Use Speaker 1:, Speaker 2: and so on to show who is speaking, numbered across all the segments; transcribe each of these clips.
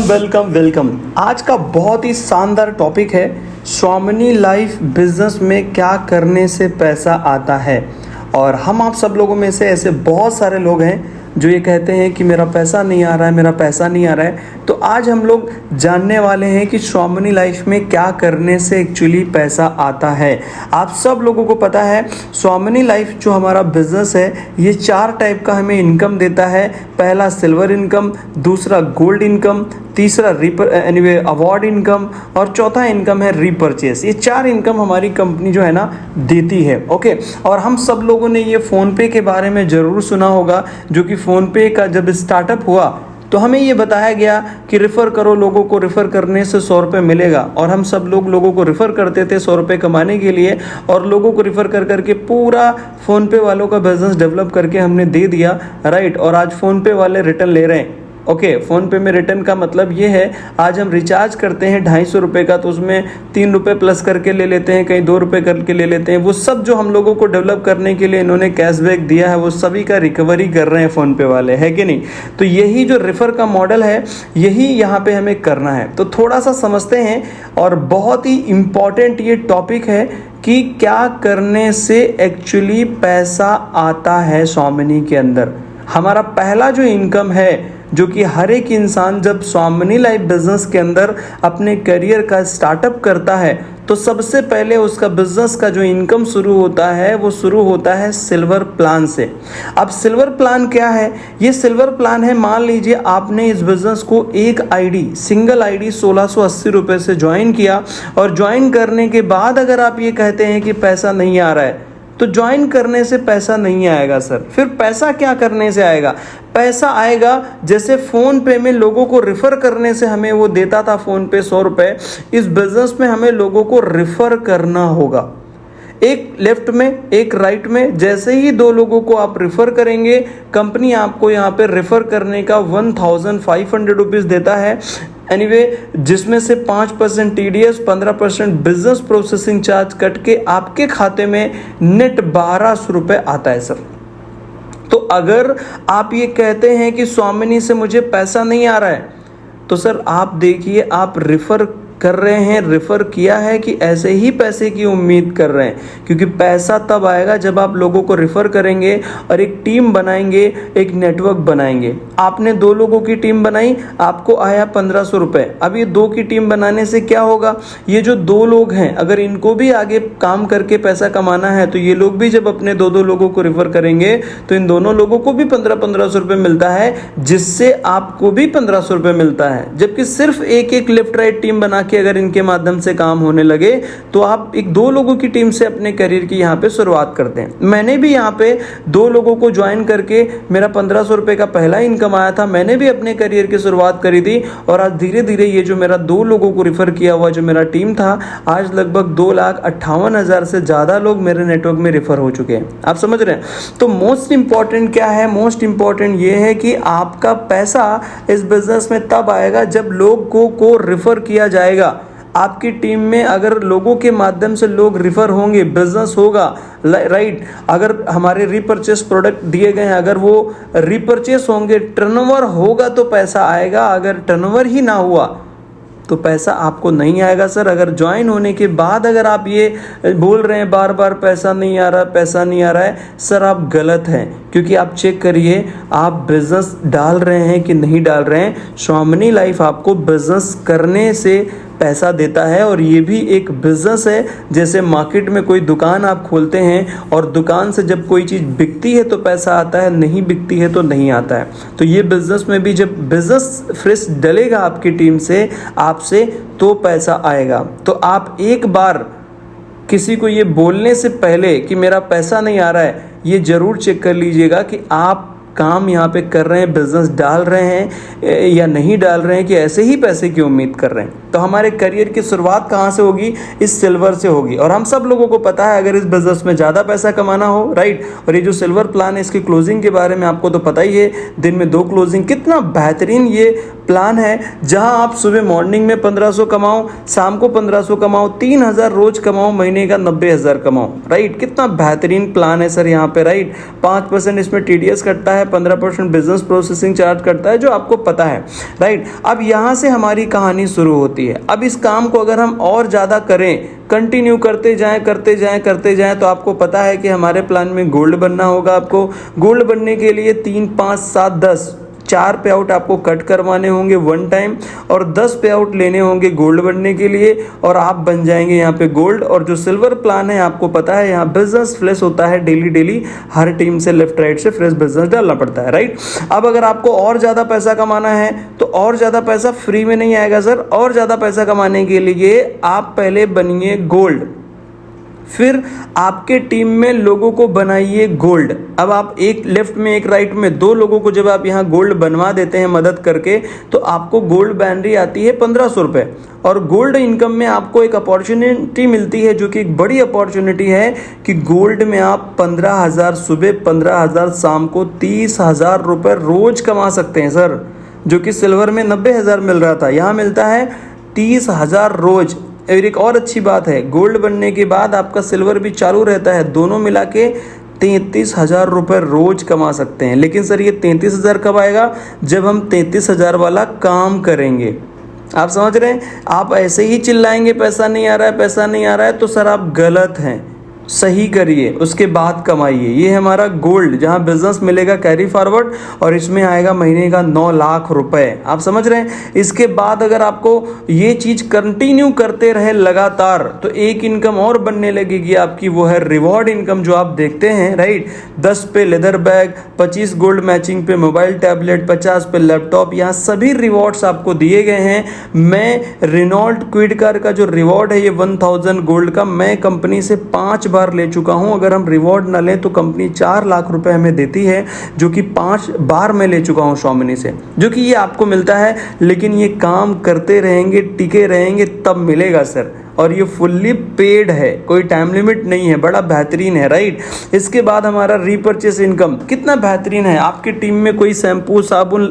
Speaker 1: Welcome welcome. आज का बहुत ही शानदार टॉपिक है स्वामिनी लाइफ बिजनेस में क्या करने से पैसा आता है। और हम आप सब लोगों में से ऐसे बहुत सारे लोग हैं जो ये कहते हैं कि मेरा पैसा नहीं आ रहा है, मेरा पैसा नहीं आ रहा है। तो आज हम लोग जानने वाले हैं कि स्वामिनी लाइफ में क्या करने से एक्चुअली पैसा आता है। आप सब लोगों को पता है स्वामिनी लाइफ जो हमारा बिजनेस है ये 4 टाइप का हमें इनकम देता है। पहला सिल्वर इनकम, दूसरा गोल्ड इनकम, तीसरा अवार्ड इनकम और चौथा इनकम है रीपरचेस। ये 4 इनकम हमारी कंपनी जो है ना देती है। ओके, और हम सब लोगों ने ये फ़ोनपे के बारे में ज़रूर सुना होगा, जो कि फ़ोनपे का जब स्टार्टअप हुआ तो हमें ये बताया गया कि रेफ़र करो, लोगों को रेफ़र करने से 100 रुपये मिलेगा। और हम सब लोगों को रेफ़र करते थे 100 रुपये कमाने के लिए, और लोगों को रेफ़र कर करके पूरा फ़ोनपे वालों का बिज़नेस डेवलप करके हमने दे दिया, राइट। और आज फ़ोनपे वाले रिटर्न ले रहे हैं। ओके, फ़ोनपे में रिटर्न का मतलब ये है, आज हम रिचार्ज करते हैं 250 रुपये का, तो उसमें 3 रुपये प्लस करके ले लेते हैं, कहीं 2 रुपये करके ले लेते हैं। वो सब जो हम लोगों को डेवलप करने के लिए इन्होंने कैशबैक दिया है वो सभी का रिकवरी कर रहे हैं फ़ोनपे वाले, है कि नहीं। तो यही जो रेफ़र का मॉडल है यही यहाँ पे हमें करना है। तो थोड़ा सा समझते हैं, और बहुत ही इम्पॉर्टेंट ये टॉपिक है कि क्या करने से एक्चुअली पैसा आता है स्वामिनी के अंदर। हमारा पहला जो इनकम है, जो कि हर एक इंसान जब स्वामिनी लाइफ बिजनेस के अंदर अपने करियर का स्टार्टअप करता है तो सबसे पहले उसका बिजनेस का जो इनकम शुरू होता है वो शुरू होता है सिल्वर प्लान से। अब सिल्वर प्लान क्या है? ये सिल्वर प्लान है, मान लीजिए आपने इस बिजनेस को एक आईडी, सिंगल आईडी 1680 रुपये से ज्वाइन किया, और ज्वाइन करने के बाद अगर आप ये कहते हैं कि पैसा नहीं आ रहा है, तो ज्वाइन करने से पैसा नहीं आएगा सर। फिर पैसा क्या करने से आएगा? पैसा आएगा जैसे फ़ोन पे में लोगों को रेफ़र करने से हमें वो देता था फ़ोन पे 100 रुपये, इस बिज़नेस में हमें लोगों को रेफ़र करना होगा। एक लेफ्ट में एक राइट में, जैसे ही 2 लोगों को आप रेफ़र करेंगे, कंपनी आपको यहाँ पे रेफ़र करने का 1500 रुपीज़ देता है। जिसमें से 5% TDS, 15% business processing charge cut के आपके खाते में नेट 1200 रुपये आता है सर। तो अगर आप ये कहते हैं कि स्वामिनी से मुझे पैसा नहीं आ रहा है, तो सर आप देखिए, आप रेफ़र कर रहे हैं, रेफ़र किया है कि ऐसे ही पैसे की उम्मीद कर रहे हैं? क्योंकि पैसा तब आएगा जब आप लोगों को रेफ़र करेंगे और एक टीम बनाएंगे, एक नेटवर्क बनाएंगे। आपने 2 लोगों की टीम बनाई, आपको आया 1500 रुपये। अब ये 2 की टीम बनाने से क्या होगा? ये जो 2 लोग हैं, अगर इनको भी आगे काम करके पैसा कमाना है तो ये लोग भी जब अपने 2 लोगों को रेफ़र करेंगे तो इन दोनों लोगों को भी 1500 रुपये मिलता है, जिससे आपको भी 1500 रुपये मिलता है। जबकि सिर्फ एक लेफ्ट राइट टीम बना कि अगर इनके माध्यम से काम होने लगे तो आप 2 लोगों की टीम से अपने करियर की यहाँ पे शुरुआत करते हैं। मैंने भी यहाँ पे 2 लोगों को ज्वाइन करके मेरा 1500 रुपये का पहला इनकम आया था। मैंने भी अपने करियर की शुरुआत करी थी, और आज धीरे धीरे ये जो मेरा 2 लोगों को रेफर किया हुआ जो मेरा टीम था, आज लगभग 2,58,000 से ज़्यादा लोग मेरे नेटवर्क में रेफर हो चुके हैं। आप समझ रहे हैं? तो मोस्ट इंपॉर्टेंट क्या है? मोस्ट इंपॉर्टेंट ये है कि आपका पैसा इस बिजनेस में तब आएगा जब लोगों को रेफर किया जाएगा। आपकी टीम में अगर लोगों के माध्यम से लोग रिफर होंगे, बिजनेस होगा, राइट। अगर हमारे रीपरचेस प्रोडक्ट दिए गए हैं, अगर वो रीपरचेस होंगे, टर्नओवर होगा तो पैसा आएगा। अगर टर्नओवर ही ना हुआ तो पैसा आपको नहीं आएगा सर। अगर ज्वाइन होने के बाद अगर आप ये बोल रहे हैं बार बार पैसा नहीं आ रहा, पैसा नहीं आ रहा है, सर आप गलत हैं। क्योंकि आप चेक करिए आप बिजनेस डाल रहे हैं कि नहीं डाल रहे हैं। स्वामिनी लाइफ आपको बिजनेस करने से पैसा देता है, और ये भी एक बिजनेस है। जैसे मार्केट में कोई दुकान आप खोलते हैं और दुकान से जब कोई चीज़ बिकती है तो पैसा आता है, नहीं बिकती है तो नहीं आता है। तो ये बिजनेस में भी जब बिजनेस फ्रेश डलेगा आपकी टीम से, आपसे, तो पैसा आएगा। तो आप एक बार किसी को ये बोलने से पहले कि मेरा पैसा नहीं आ रहा है, ये ज़रूर चेक कर लीजिएगा कि आप काम यहाँ पे कर रहे हैं, बिजनेस डाल रहे हैं या नहीं डाल रहे हैं, कि ऐसे ही पैसे की उम्मीद कर रहे हैं। तो हमारे करियर की शुरुआत कहाँ से होगी? इस सिल्वर से होगी। और हम सब लोगों को पता है अगर इस बिजनेस में ज़्यादा पैसा कमाना हो, राइट। और ये जो सिल्वर प्लान है इसकी क्लोजिंग के बारे में आपको तो पता ही है, दिन में 2 क्लोजिंग। कितना बेहतरीन ये प्लान है, जहां आप सुबह मॉर्निंग में 1500 कमाओ, शाम को 1500 कमाओ, 3000 रोज कमाओ, महीने का 90,000 कमाओ, राइट। कितना बेहतरीन प्लान है सर यहाँ पे, राइट। 5% इसमें TDS कटता है, है, 15% बिजनेस प्रोसेसिंग चार्ज करता है, जो आपको पता है, राइट। अब यहाँ से हमारी कहानी शुरू होती है। अब इस काम को अगर हम और ज़्यादा करें, कंटिन्यू करते जाएं, तो आपको पता है कि हमारे प्लान में गोल्ड बनना होगा। आपको गोल्ड बनने के लिए 3, 5, 7, 10 4 पे आउट आपको कट करवाने होंगे वन टाइम, और 10 पे आउट लेने होंगे गोल्ड बनने के लिए, और आप बन जाएंगे यहाँ पे गोल्ड। और जो सिल्वर प्लान है, आपको पता है यहाँ बिजनेस फ्लैश होता है डेली, हर टीम से लेफ्ट राइट से फ्रेश बिजनेस डालना पड़ता है, राइट। अब अगर आपको और ज़्यादा पैसा कमाना है तो और ज़्यादा पैसा फ्री में नहीं आएगा सर। और ज़्यादा पैसा कमाने के लिए आप पहले बनिए गोल्ड, फिर आपके टीम में लोगों को बनाइए गोल्ड। अब आप एक लेफ्ट में एक राइट में 2 लोगों को जब आप यहाँ गोल्ड बनवा देते हैं मदद करके, तो आपको गोल्ड बैनरी आती है 1500 रुपये। और गोल्ड इनकम में आपको एक अपॉर्चुनिटी मिलती है, जो कि एक बड़ी अपॉर्चुनिटी है कि गोल्ड में आप 15,000 सुबह, 15,000 शाम को, 30,000 रुपये रोज कमा सकते हैं सर। जो कि सिल्वर में 90,000 मिल रहा था, यहाँ मिलता है 30,000 रोज। और एक और अच्छी बात है, गोल्ड बनने के बाद आपका सिल्वर भी चालू रहता है, दोनों मिला के 33,000 रुपये रोज कमा सकते हैं। लेकिन सर ये 33,000 कब आएगा? जब हम 33,000 वाला काम करेंगे। आप समझ रहे हैं? आप ऐसे ही चिल्लाएंगे पैसा नहीं आ रहा है, पैसा नहीं आ रहा है, तो सर आप गलत हैं। सही करिए, उसके बाद कमाइए। ये है हमारा गोल्ड, जहां बिजनेस मिलेगा कैरी फॉरवर्ड, और इसमें आएगा महीने का 9 लाख रुपए। आप समझ रहे हैं? इसके बाद अगर आपको ये चीज कंटिन्यू करते रहे लगातार, तो एक इनकम और बनने लगेगी आपकी, वो है रिवॉर्ड इनकम, जो आप देखते हैं, राइट। 10 पे लेदर बैग, 25 गोल्ड मैचिंग पे मोबाइल टैबलेट, 50 पे लैपटॉप, यहाँ सभी रिवॉर्ड्स आपको दिए गए हैं। मैं रेनॉल्ट क्विड कार का जो रिवॉर्ड है, ये 1000 गोल्ड का, मैं कंपनी से 5 बार ले चुका हूं। अगर हम रिवॉर्ड ना लें तो कंपनी 4 लाख रुपए हमें देती है, जो कि 5 बार मैं ले चुका हूं स्वामिनी से, जो कि ये आपको मिलता है। लेकिन ये काम करते रहेंगे, टिके रहेंगे, तब मिलेगा सर। और ये फुल्ली पेड है, कोई टाइम लिमिट नहीं है, बड़ा बेहतरीन है, राइट। इसके बाद हमारा रीपर्चेस इनकम कितना बेहतरीन है। आपकी टीम में कोई शैम्पू, साबुन,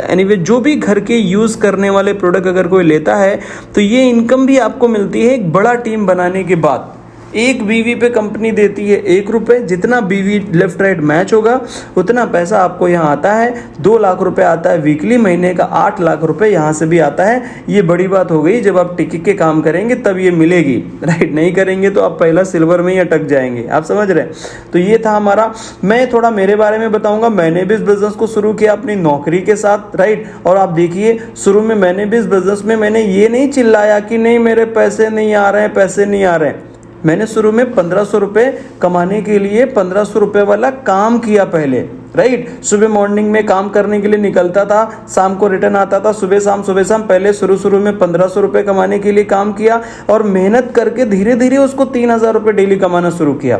Speaker 1: एनीवे जो भी घर के यूज करने वाले प्रोडक्ट अगर कोई लेता है, तो ये इनकम भी आपको मिलती है एक बड़ा टीम बनाने के बाद। एक बीवी पे कंपनी देती है 1 रुपये, जितना बीवी लेफ्ट राइट मैच होगा उतना पैसा आपको यहाँ आता है। 2 लाख रुपए आता है वीकली, महीने का 8 लाख रुपए यहाँ से भी आता है। ये बड़ी बात हो गई, जब आप टिक के काम करेंगे तब ये मिलेगी, राइट। नहीं करेंगे तो आप पहला सिल्वर में ही अटक जाएंगे। आप समझ रहे हैं? तो ये था हमारा। मैं थोड़ा मेरे बारे में बताऊंगा। मैंने भी इस बिजनेस को शुरू किया अपनी नौकरी के साथ, राइट। और आप देखिए, शुरू में मैंने भी इस बिजनेस में मैंने ये नहीं चिल्लाया कि नहीं मेरे पैसे नहीं आ रहे हैं, पैसे नहीं आ रहे हैं। मैंने शुरू में 1500 रुपये कमाने के लिए 1500 रुपये वाला काम किया पहले, राइट। सुबह मॉर्निंग में काम करने के लिए निकलता था, शाम को रिटर्न आता था, सुबह शाम पहले शुरू में 1500 रुपये कमाने के लिए काम किया, और मेहनत करके धीरे धीरे उसको 3000 रुपये डेली कमाना शुरू किया।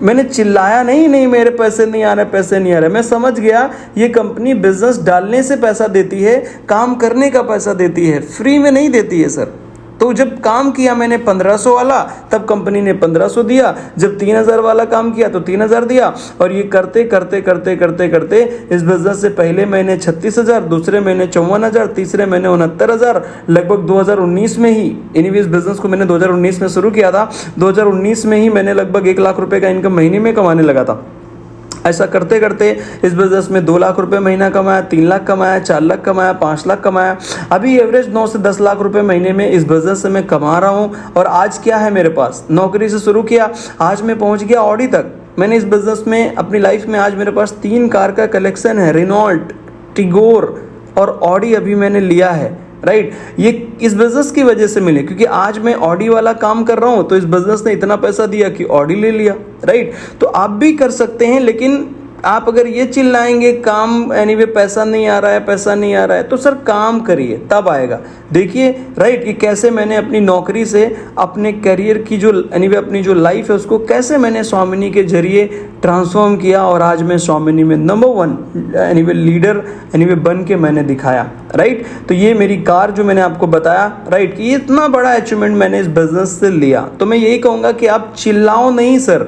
Speaker 1: मैंने चिल्लाया नहीं मेरे पैसे नहीं आ रहे, पैसे नहीं आ रहे। मैं समझ गया ये कंपनी बिजनेस डालने से पैसा देती है, काम करने का पैसा देती है, फ्री में नहीं देती है सर। तो जब काम किया मैंने 1500 वाला, तब कंपनी ने 1500 दिया। जब 3000 वाला काम किया तो 3000 दिया। और ये करते करते इस बिजनेस से पहले महीने 36,000, दूसरे महीने 54,000, तीसरे महीने 69,000, लगभग 2019 में ही, एनीवेज बिजनेस को मैंने 2019 में शुरू किया था, 2019 में ही मैंने लगभग 1 लाख रुपए का इनकम महीने में कमाने लगा था। ऐसा करते करते इस बिजनेस में 2 लाख रुपए महीना कमाया, 3 लाख कमाया, 4 लाख कमाया, 5 लाख कमाया। अभी एवरेज 9 से 10 लाख रुपए महीने में इस बिजनेस से मैं कमा रहा हूं। और आज क्या है मेरे पास? नौकरी से शुरू किया, आज मैं पहुंच गया ऑडी तक। मैंने इस बिजनेस में अपनी लाइफ में आज मेरे पास 3 कार का कलेक्शन है, रेनॉल्ट, टिगोर और ऑडी अभी मैंने लिया है, राइट। ये इस बिजनेस की वजह से मिले, क्योंकि आज मैं ऑडी वाला काम कर रहा हूं, तो इस बिजनेस ने इतना पैसा दिया कि ऑडी ले लिया, राइट। तो आप भी कर सकते हैं, लेकिन आप अगर ये चिल्लाएंगे काम एनीवे पैसा नहीं आ रहा है, पैसा नहीं आ रहा है, तो सर काम करिए तब आएगा। देखिए, राइट, कि कैसे मैंने अपनी नौकरी से अपने करियर की जो एनीवे अपनी जो लाइफ है उसको कैसे मैंने स्वामिनी के जरिए ट्रांसफॉर्म किया, और आज मैं स्वामिनी में नंबर 1 एनीवे लीडर एनीवे बन के मैंने दिखाया, राइट। तो ये मेरी कार जो मैंने आपको बताया, राइट, कि इतना बड़ा अचीवमेंट मैंने इस बिजनेस से लिया। तो मैं यही कहूँगा कि आप चिल्लाओ नहीं सर,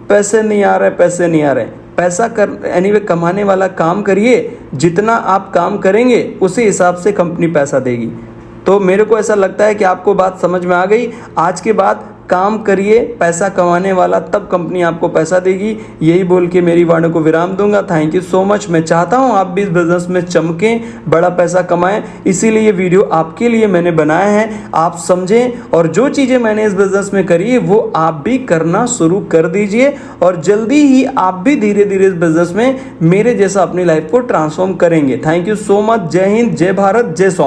Speaker 1: पैसे नहीं आ रहे, पैसे नहीं आ रहे। पैसा कर एनीवे कमाने वाला काम करिए, जितना आप काम करेंगे उसी हिसाब से कंपनी पैसा देगी। तो मेरे को ऐसा लगता है कि आपको बात समझ में आ गई। आज के बाद काम करिए, पैसा कमाने वाला तब कंपनी आपको पैसा देगी। यही बोल के मेरी वाणी को विराम दूंगा। Thank you so much. मैं चाहता हूं आप भी इस बिजनेस में चमकें, बड़ा पैसा कमाएं, इसीलिए ये वीडियो आपके लिए मैंने बनाया है। आप समझें और जो चीजें मैंने इस बिजनेस में करी है वो आप भी करना शुरू कर दीजिए और जल्दी ही आप भी धीरे धीरे इस बिजनेस में मेरे जैसा अपनी लाइफ को ट्रांसफॉर्म करेंगे। Thank you so much. जय हिंद, जय भारत, जय स्वामी।